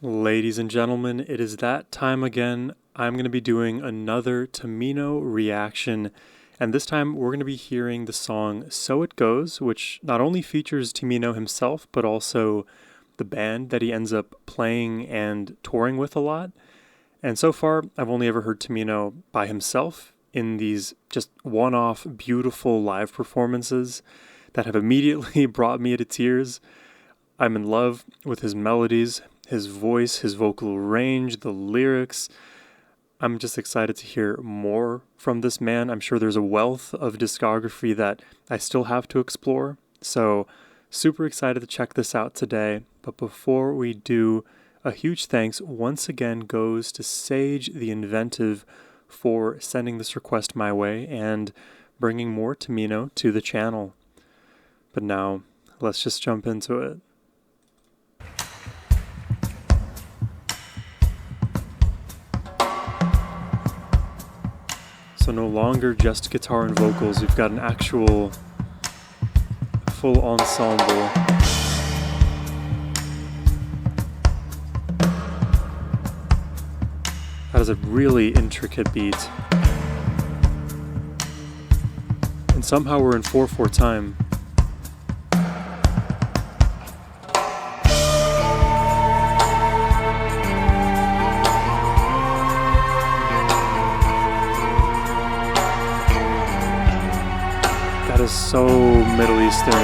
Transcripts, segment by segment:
Ladies and gentlemen, it is that time again. I'm going to be doing another Tamino reaction, and this time we're going to be hearing the song So It Goes, which not only features Tamino himself, but also the band that he ends up playing and touring with a lot. And so far, I've only ever heard Tamino by himself in these just one-off beautiful live performances that have immediately brought me to tears. I'm in love with his melodies, his voice, his vocal range, the lyrics. I'm just excited to hear more from this man. I'm sure there's a wealth of discography that I still have to explore. So super excited to check this out today. But before we do, a huge thanks once again goes to Sage the Inventive for sending this request my way and bringing more Tamino to the channel. But now, let's just jump into it. So no longer just guitar and vocals, we've got an actual full ensemble. That is a really intricate beat. And somehow we're in 4/4 time. That is so Middle Eastern. I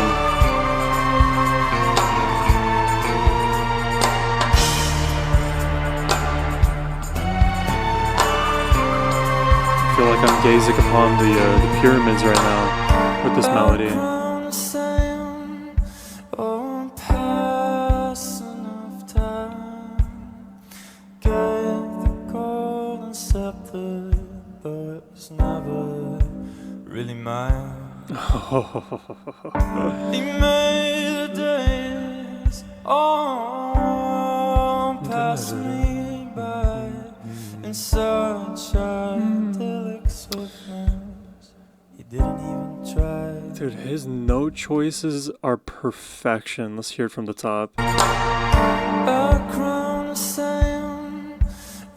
feel like I'm gazing upon the pyramids right now with this melody. Really mine. He made the days all pass me by in such idyllic swiftness. He didn't even try. Dude, his note choices are perfection. Let's hear it from the top. A crown of sand,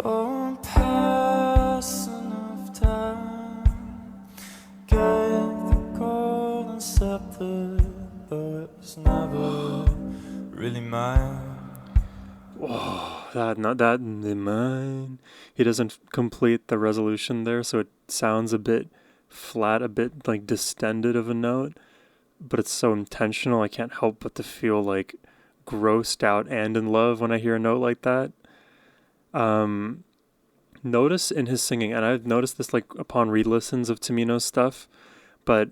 oh, passing of time. Gave the golden scepter, though it was never really mine. Whoa, that mine. He doesn't complete the resolution there, so it sounds a bit flat, a bit like distended of a note, but it's so intentional. I can't help but to feel like grossed out and in love when I hear a note like that. Notice in his singing, and I've noticed this like upon re-listens of Tamino's stuff, but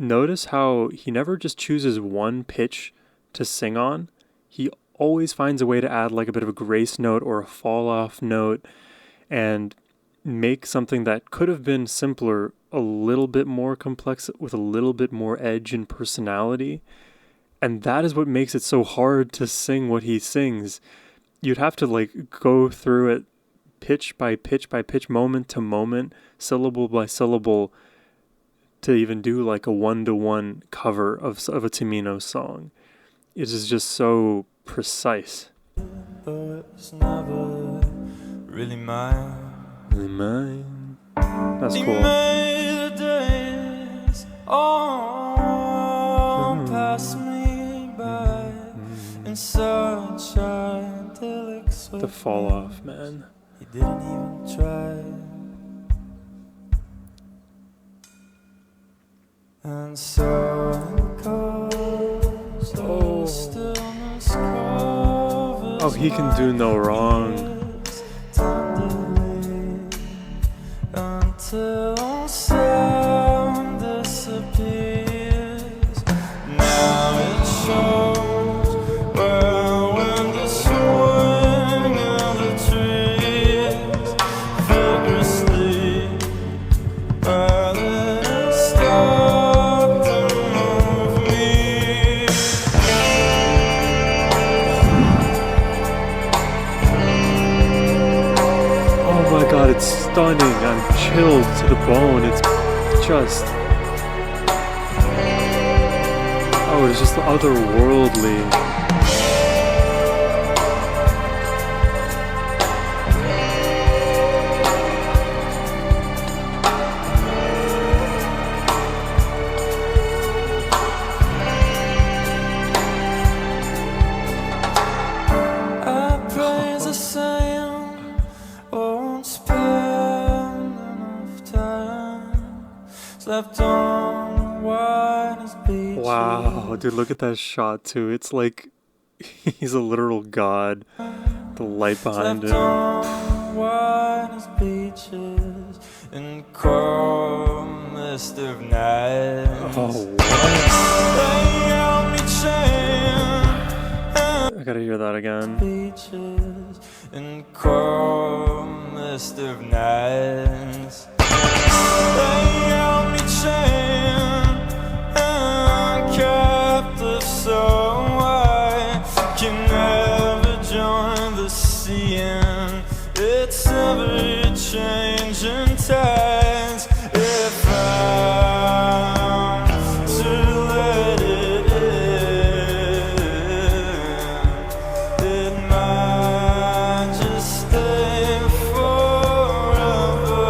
notice how he never just chooses one pitch to sing on. He always finds a way to add like a bit of a grace note or a fall off note and make something that could have been simpler a little bit more complex with a little bit more edge and personality. And that is what makes it so hard to sing what he sings. You'd have to like go through it pitch by pitch by pitch, moment to moment, syllable by syllable, to even do like a one-to-one cover of a Tamino song. It is just so precise. Though it was never really mine. Really mine. That's He cool. made the days all pass me by in such idyllic swiftness. The fall off, man. He didn't even try. And so it goes. Oh. The stillness covers Oh, he can do no wrong. tenderly until sound disappears. Now it shows where when the swing of the trees vigorously rather than stop to move me. Oh my god, it's stunning. I'm chilled to the bone. It's just... Oh, it's just otherworldly. dude, look at that shot too. It's like he's a literal god. The light behind Slept him. on white beaches in cold mist of nights. Oh, They held me chained I gotta hear that again. beaches in cold mist of nights. They held me chained and captive, so I can never join the sea in its ever-changing tides. If I'm to let it in, it might just stay forever.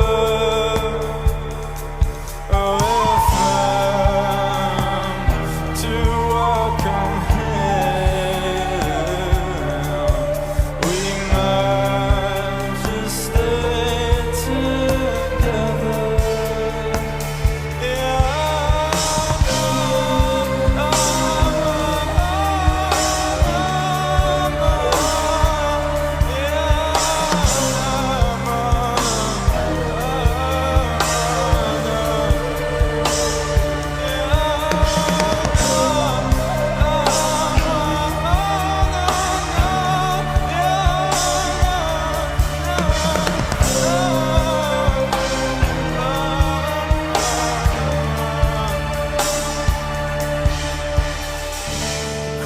Oh, if I'm to walk on him, we might just stay together. Yeah,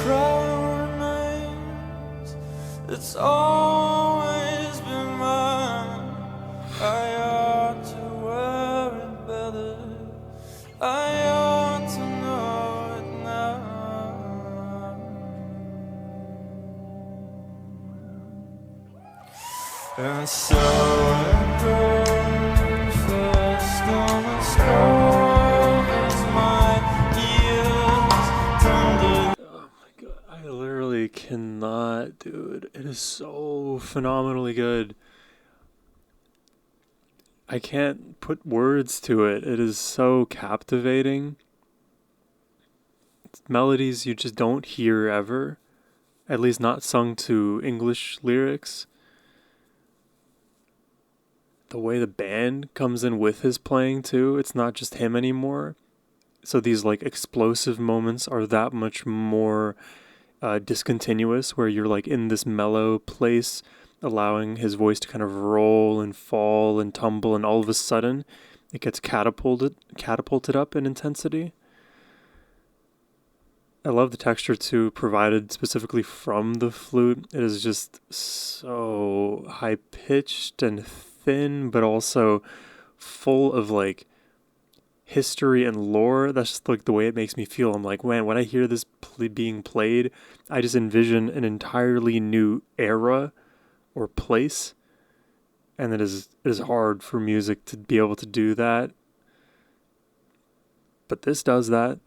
crown remains. It's always been mine. I ought to wear it better. I ought to know it now. And so it goes fast on the scroll as my ears tender. Oh my god, I literally cannot, dude. It is so phenomenally good. I can't put words to it. It is so captivating. It's melodies you just don't hear ever, at least not sung to English lyrics. The way the band comes in with his playing too, it's not just him anymore. So these like explosive moments are that much more discontinuous, where you're like in this mellow place, allowing his voice to kind of roll and fall and tumble, and all of a sudden it gets catapulted up in intensity. I love the texture too, provided specifically from the flute. It is just so high pitched and thin, but also full of like history and lore. That's just like the way it makes me feel. I'm like, man, when I hear this being played, I just envision an entirely new era or place, and it is hard for music to be able to do that, but this does that.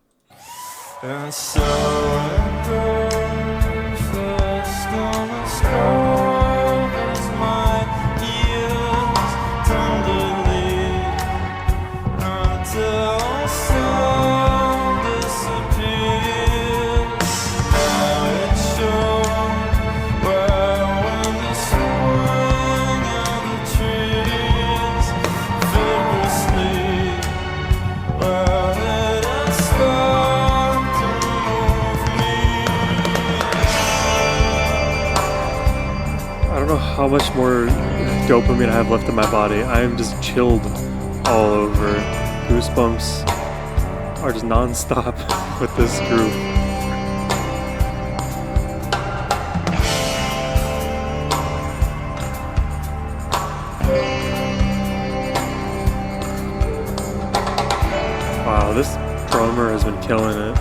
And so it goes fast on the scroll as my ears tenderly until sound disappears. Now it's shown where when the swing of the trees vigorously, where did it start to move me? I don't know how much more dopamine I have left in my body. I am just chilled all over. Goosebumps are just non-stop with this group. Wow, this drummer has been killing it.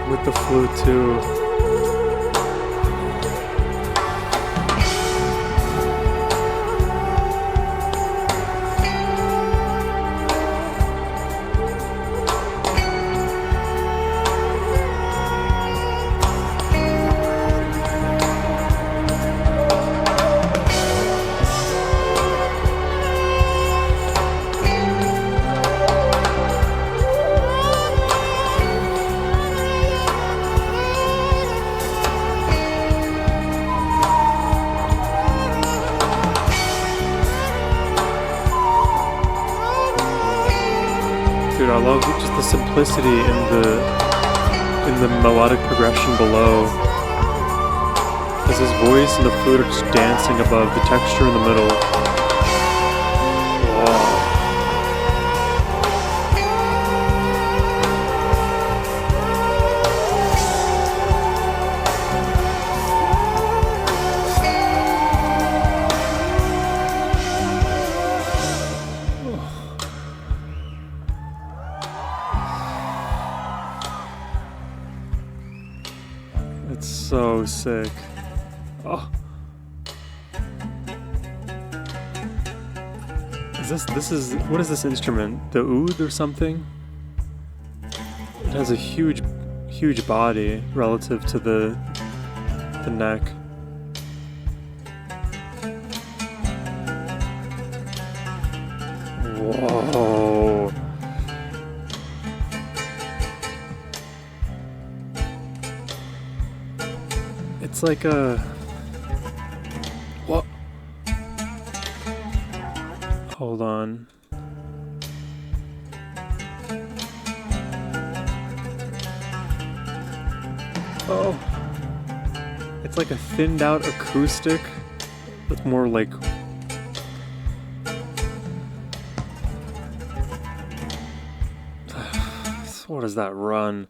With the flute too. Dude, I love just the simplicity in the melodic progression below. As his voice and the flute are just dancing above the texture in the middle. Wow. It's so sick. Oh. What is this instrument? The oud or something? It has a huge body relative to the neck. Whoa. It's like a... What? Hold on. Oh. It's like a thinned out acoustic. It's more like... What does that run?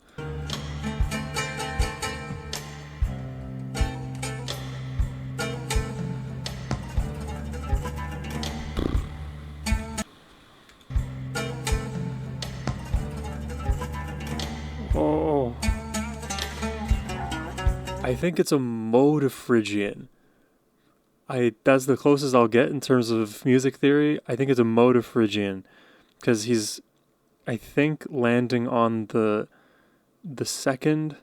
Oh, I think it's a mode of Phrygian. That's the closest I'll get in terms of music theory. I think it's a mode of Phrygian, because he's, I think, landing on the second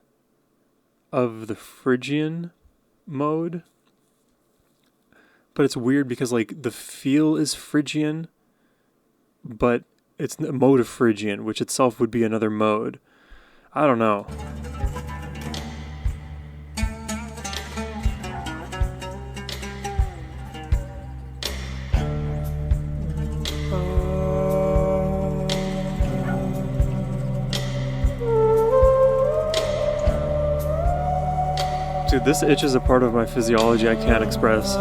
of the Phrygian mode. But it's weird because like the feel is Phrygian, but it's a mode of Phrygian, which itself would be another mode. I don't know. Dude, this itch is a part of my physiology I can't express.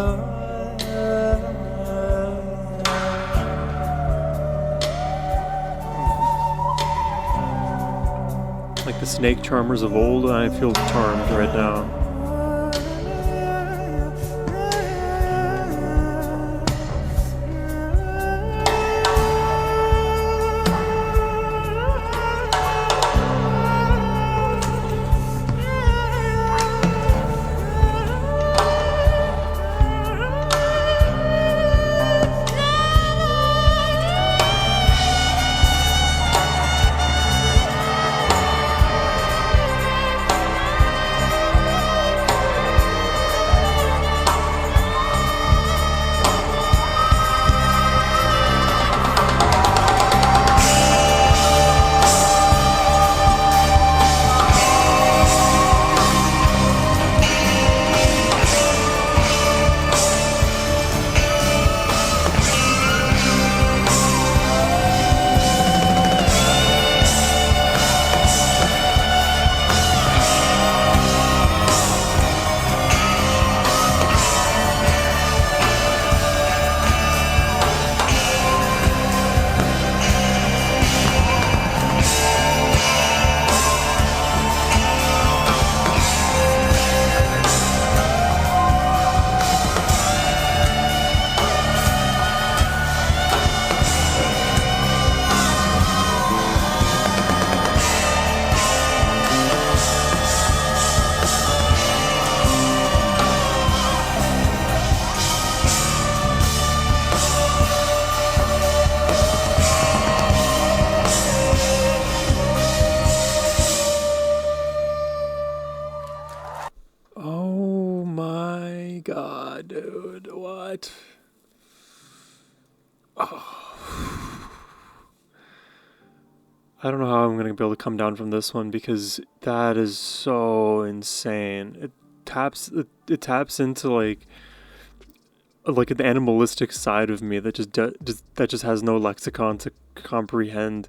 Like the snake charmers of old, I feel charmed right now. Oh my god, dude, what? Oh. I don't know how I'm gonna be able to come down from this one because that is so insane. It taps into like an animalistic side of me that just has no lexicon to comprehend.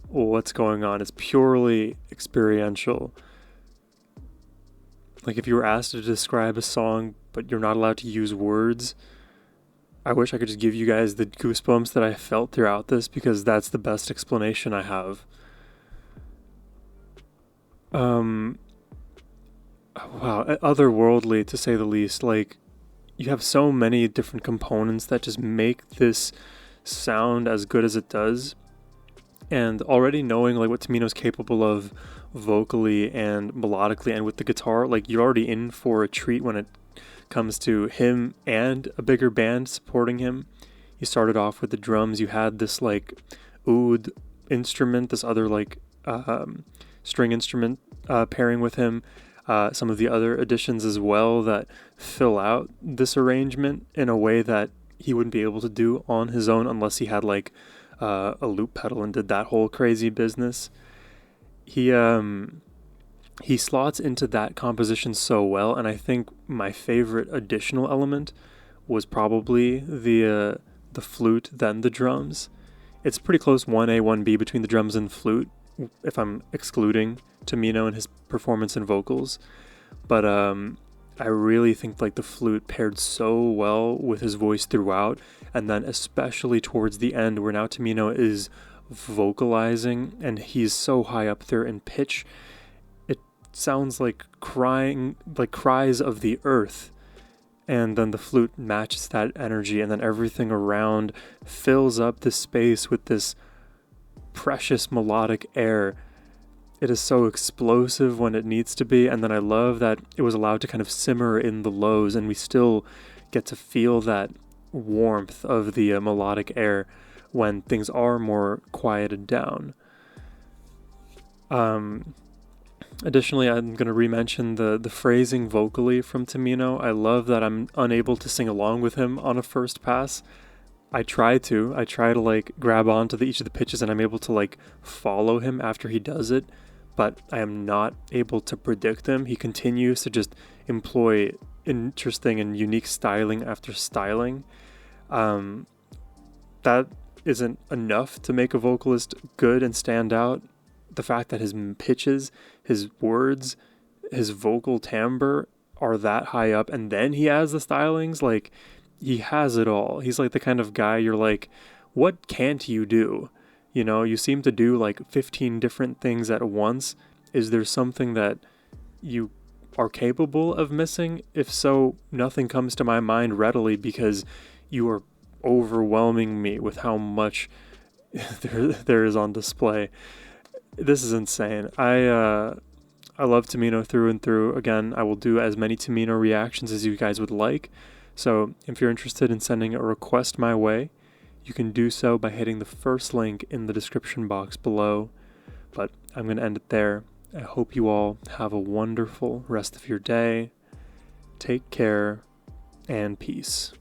what's going on. It's purely experiential. Like if you were asked to describe a song, but you're not allowed to use words, I wish I could just give you guys the goosebumps that I felt throughout this because that's the best explanation I have. Um, wow, otherworldly to say the least. Like you have so many different components that just make this sound as good as it does. And already knowing like what Tamino's capable of vocally and melodically and with the guitar, like you're already in for a treat when it comes to him and a bigger band supporting him. You started off with the drums, you had this like oud instrument, this other like string instrument pairing with him. Some of the other additions as well that fill out this arrangement in a way that he wouldn't be able to do on his own unless he had like a loop pedal and did that whole crazy business. He slots into that composition so well, and I think my favorite additional element was probably the flute, then the drums. It's pretty close 1A, 1B between the drums and flute, if I'm excluding Tamino and his performance and vocals. But I really think like the flute paired so well with his voice throughout, and then especially towards the end where now Tamino is vocalizing and he's so high up there in pitch, it sounds like crying, like cries of the earth. And then the flute matches that energy, and then everything around fills up the space with this precious melodic air. It is so explosive when it needs to be, and then I love that it was allowed to kind of simmer in the lows, and we still get to feel that warmth of the melodic air when things are more quieted down. Additionally, I'm going to re-mention the phrasing vocally from Tamino. I love that I'm unable to sing along with him on a first pass. I try to like grab onto each of the pitches and I'm able to like follow him after he does it, but I am not able to predict him. He continues to just employ interesting and unique styling after styling. That isn't enough to make a vocalist good and stand out. The fact that his pitches, his words, his vocal timbre are that high up, and then he has the stylings, like he has it all. He's like the kind of guy you're like, what can't you do? You know, you seem to do like 15 different things at once. Is there something that you are capable of missing? If so, nothing comes to my mind readily because you are overwhelming me with how much there is on display. This is insane. I love Tamino through and through. Again, I will do as many Tamino reactions as you guys would like. So if you're interested in sending a request my way, you can do so by hitting the first link in the description box below. But I'm going to end it there. I hope you all have a wonderful rest of your day. Take care and peace.